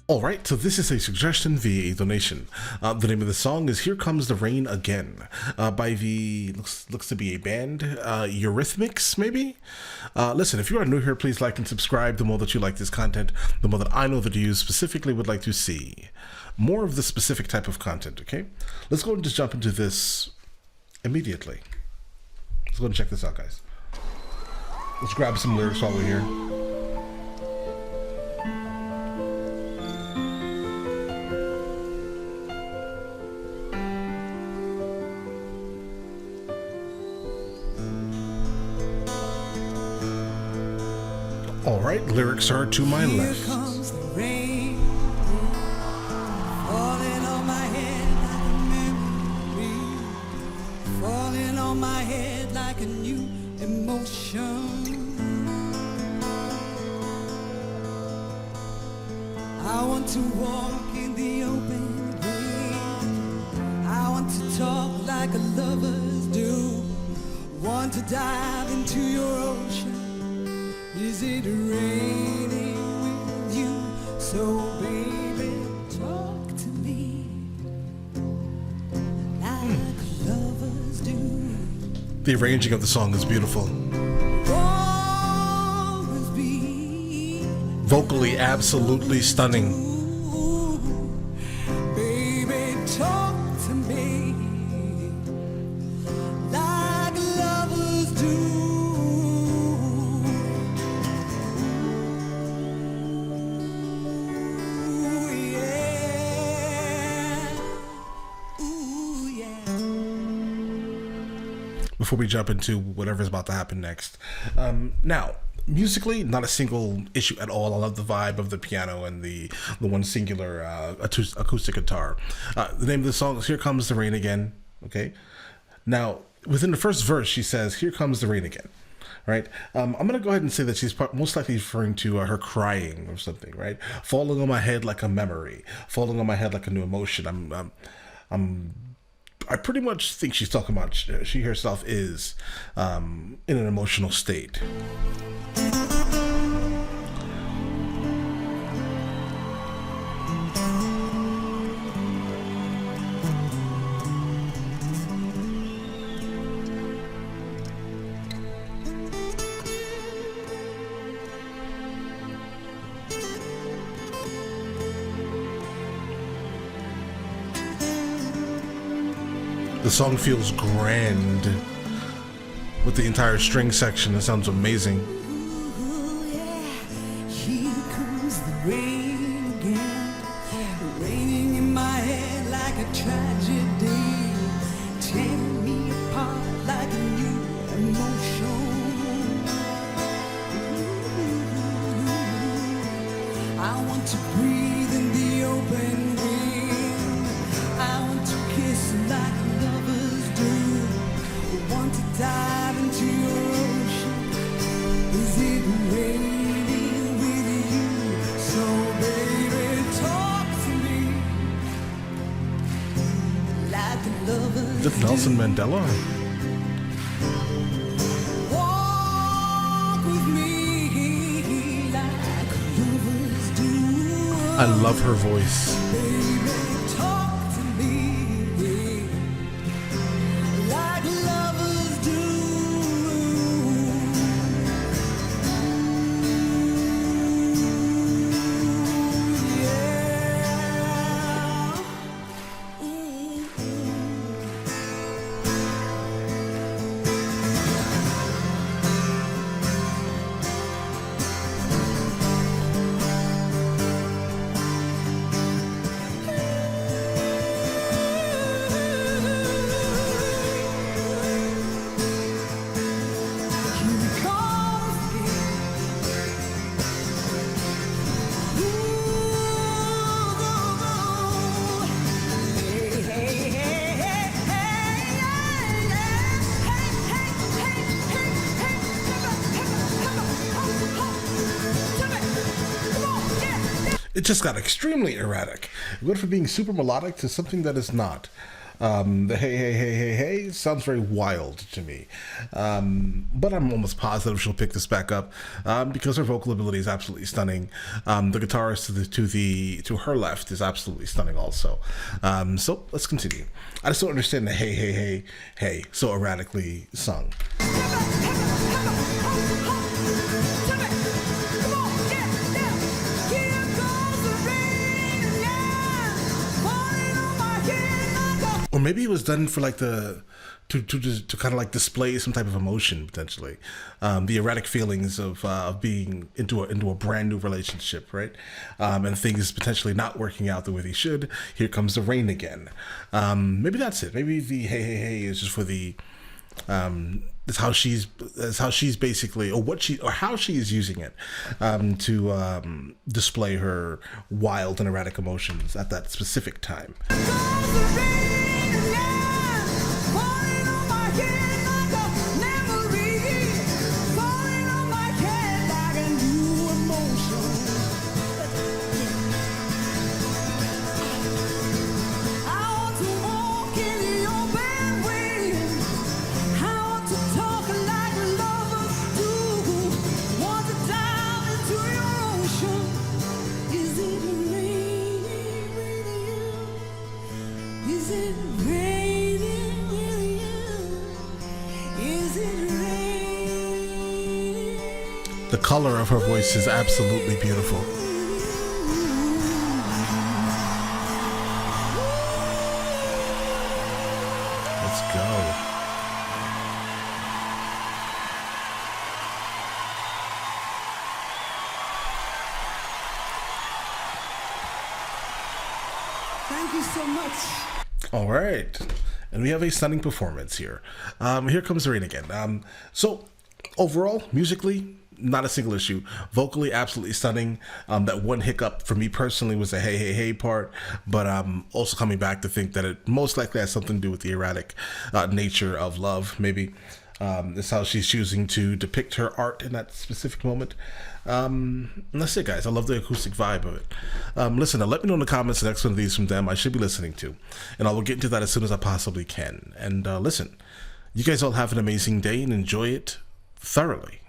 All right, so this is a suggestion via a donation. The name of the song is "Here Comes the Rain Again" by the looks to be a band, Eurythmics, maybe. Listen, if you are new here, please like and subscribe. The more that you like this content, the more that I know that you specifically would like to see more of this specific type of content. Okay, let's go and just jump into this immediately. Let's go and check this out, guys. Let's grab some lyrics while we're here. All right, lyrics are to my left. Here comes the rain, falling on my head like a memory, falling on my head like a new emotion. I want to walk in the open rain. I want to talk like a lovers do. Want to dive into your ocean. Is it raining with you? So baby, talk to me like lovers do. The arranging of the song is beautiful. Always be Vocally, absolutely stunning. baby, talk to me like lovers do. Before we jump into whatever's about to happen next. Now, musically, not a single issue at all. I love the vibe of the piano and the one singular acoustic guitar. The name of the song is "Here Comes the Rain Again." Okay. Now, within the first verse, she says, "Here comes the rain again." Right. I'm gonna go ahead and say that she's most likely referring to her crying or something. Right. Falling on my head like a memory. Falling on my head like a new emotion. I pretty much think she's talking about she herself is in an emotional state. The song feels grand with the entire string section. It sounds amazing. Ooh, yeah. Here comes the rain again, raining in my head like a tragedy, tearing me apart like a new emotion. I want to breathe in the open wind. I want to kiss like lovers do. Want to dive into your ocean. Is it raining with you? So baby, talk to me like the lovers Is it Nelson Mandela? walk with me like lovers do. I love her voice. Baby, talk to me like lovers do. Yeah. It just got extremely erratic. It went from being super melodic to something that is not. The hey sounds very wild to me, but I'm almost positive she'll pick this back up because her vocal ability is absolutely stunning. The guitarist to her left is absolutely stunning also. So let's continue. I just don't understand the hey so erratically sung. Or maybe it was done for like to kind of like display some type of emotion potentially, the erratic feelings of being into a brand new relationship, right? And things potentially not working out the way they should. Here comes the rain again. Maybe that's it. Maybe the hey is just for the that's how she's basically, or how she is using it to display her wild and erratic emotions at that specific time. The color of her voice is absolutely beautiful. Let's go. Thank you so much. All right. And we have a stunning performance here. Here comes the rain again. So overall, musically, not a single issue. Vocally, absolutely stunning. That one hiccup for me personally was the hey part, but I'm also coming back to think that it most likely has something to do with the erratic nature of love, maybe. That's how she's choosing to depict her art in that specific moment. And that's it, guys. I love the acoustic vibe of it. Listen, let me know in the comments the next one of these from them I should be listening to, and I will get into that as soon as I possibly can. And listen, you guys all have an amazing day and enjoy it thoroughly.